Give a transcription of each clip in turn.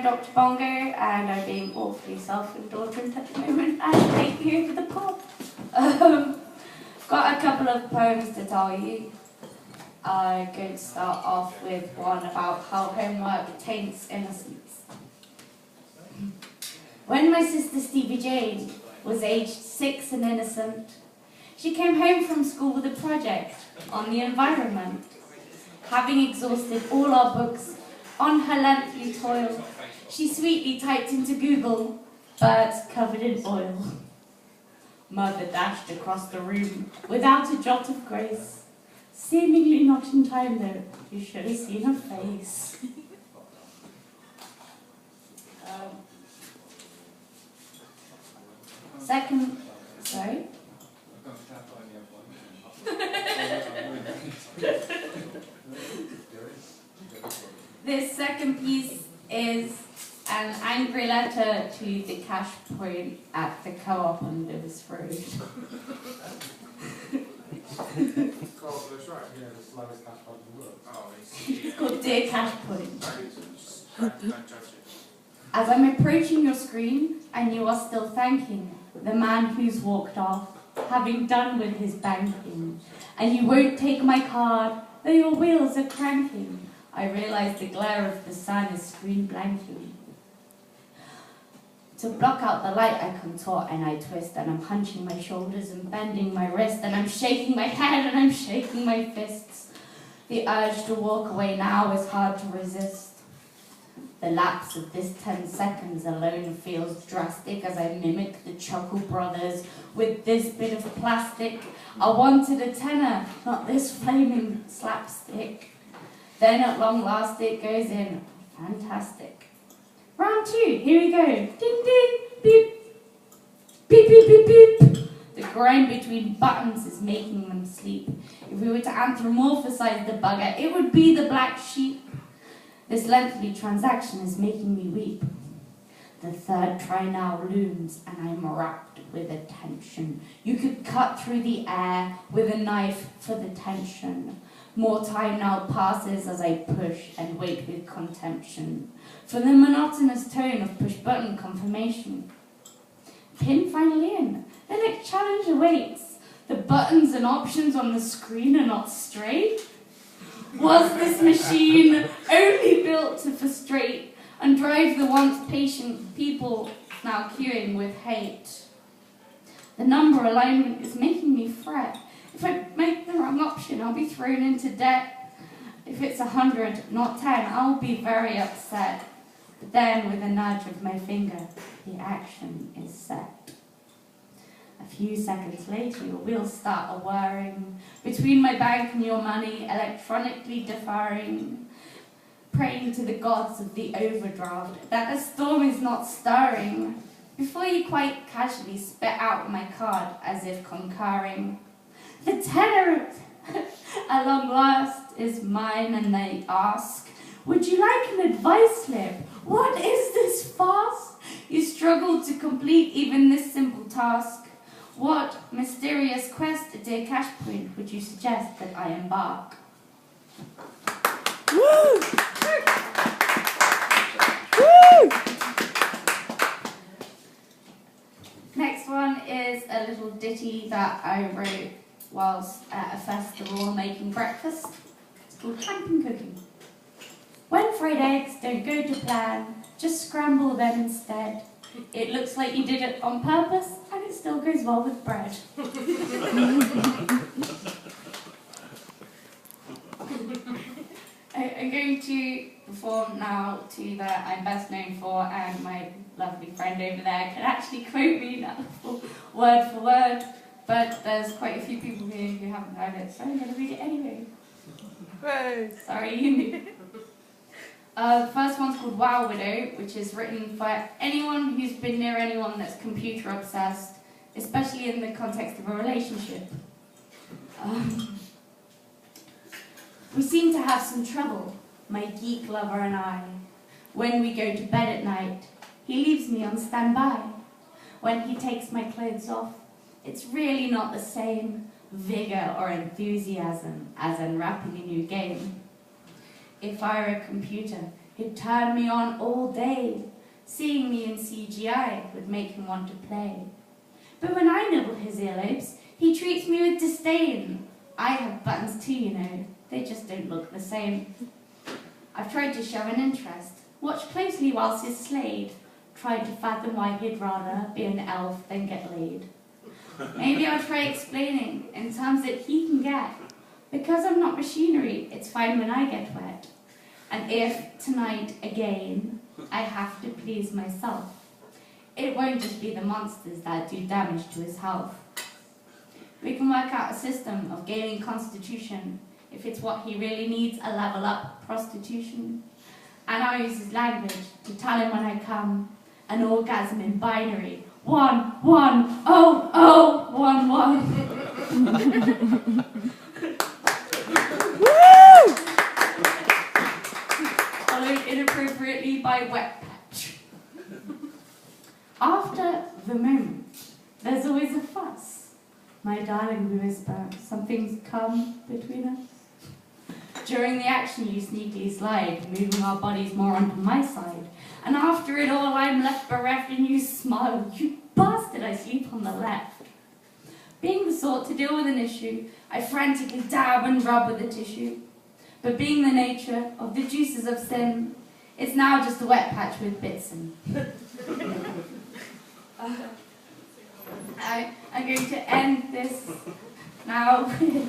I'm Dr Bongo, and I'm being awfully self-indulgent at the moment and taking over the pod. Got a couple of poems to tell you. I'm going to start off with one about how homework taints innocence. When my sister Stevie Jane was aged 6 and innocent, she came home from school with a project on the environment. Having exhausted all our books on her lengthy toil, she sweetly typed into Google, "birds covered in oil." Mother dashed across the room without a jot of grace. Seemingly not in time though, you should have seen her face. Sorry? This second piece is an angry letter to the cash point at the co-op on Lewis Road. That's right, yeah, the slowest cash point in the world. It's called Dear Cash Point. As I'm approaching your screen, and you are still thanking the man who's walked off, having done with his banking, and you won't take my card, though your wheels are cranking, I realise the glare of the sun is screen blanking. To block out the light, I contort and I twist, and I'm hunching my shoulders and bending my wrist, and I'm shaking my head and I'm shaking my fists. The urge to walk away now is hard to resist. The lapse of this 10 seconds alone feels drastic as I mimic the Chuckle Brothers with this bit of plastic. I wanted a tenner, not this flaming slapstick. Then at long last it goes in. Fantastic. Round 2, here we go. Ding ding, beep. Beep beep beep beep. The grind between buttons is making them sleep. If we were to anthropomorphize the bugger, it would be the black sheep. This lengthy transaction is making me weep. The third try now looms, and I'm racked with attention. You could cut through the air with a knife for the tension. More time now passes as I push and wait with contention for the monotonous tone of push-button confirmation. Pin finally in. The next challenge awaits. The buttons and options on the screen are not straight. Was this machine only built to frustrate and drive the once patient people now queuing with hate? The number alignment is making me fret. If I make the wrong option, I'll be thrown into debt. If it's 100, not 10, I'll be very upset. But then, with a nudge of my finger, the action is set. A few seconds later, your wheels start a-whirring between my bank and your money, electronically deferring, praying to the gods of the overdraft that the storm is not stirring, before you quite casually spit out my card as if concurring. The tenor at long last is mine, and they ask, "Would you like an advice slip? What is this farce?" You struggle to complete even this simple task. What mysterious quest, dear Cash Point, would you suggest that I embark? Woo! Woo! Next one is a little ditty that I wrote whilst at a festival making breakfast. It's called Camping Cooking. When fried eggs don't go to plan, just scramble them instead. It looks like you did it on purpose, and it still goes well with bread. I'm going to perform now to that I'm best known for, and my lovely friend over there can actually quote me now word for word, but there's quite a few people here who haven't heard it, so I'm going to read it anyway. Hey. Sorry, you knew. The first one's called Wow Widow, which is written for anyone who's been near anyone that's computer obsessed, especially in the context of a relationship. We seem to have some trouble, my geek lover and I. When we go to bed at night, he leaves me on standby. When he takes my clothes off, it's really not the same vigor or enthusiasm as unwrapping a new game. If I were a computer, He'd turn me on all day. Seeing me in CGI would make him want to play. But when I nibble his earlobes, he treats me with disdain. I have buttons too, you know. They just don't look the same. I've tried to show an interest. Watched closely whilst he's slayed. Tried to fathom why he'd rather be an elf than get laid. Maybe I'll try explaining in terms that he can get. Because I'm not machinery, it's fine when I get wet. And if tonight again I have to please myself, it won't just be the monsters that do damage to his health. We can work out a system of gaining constitution. If it's what he really needs, a level up prostitution. And I'll use his language to tell him when I come. An orgasm in binary. 1, 1, 0, 0, 1, 1. Followed inappropriately by wet patch. After the moment, there's always a fuss. My darling, we whisper, something's come between us. During the action, you sneakily slide, moving our bodies more onto my side. And after it all, I'm left bereft and you smile. You bastard, I sleep on the left. Being the sort to deal with an issue, I frantically dab and rub with a tissue. But being the nature of the juices of sin, it's now just a wet patch with bits in. I'm going to end this now with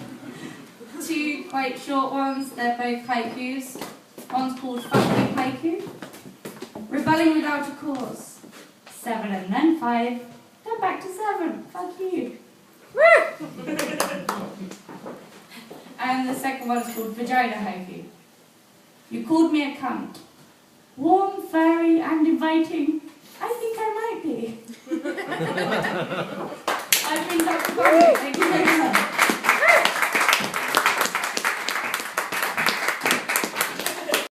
2 quite short ones. They're both haikus. One's called Fuck You Haiku. Rebelling without a cause. 7 and then 5. Then back to 7. Fuck you. And the second one's called Vagina Haiku. You called me a cunt. Warm, furry, and inviting. I think I might be. I've been Dr. Bongo. Thank you very much.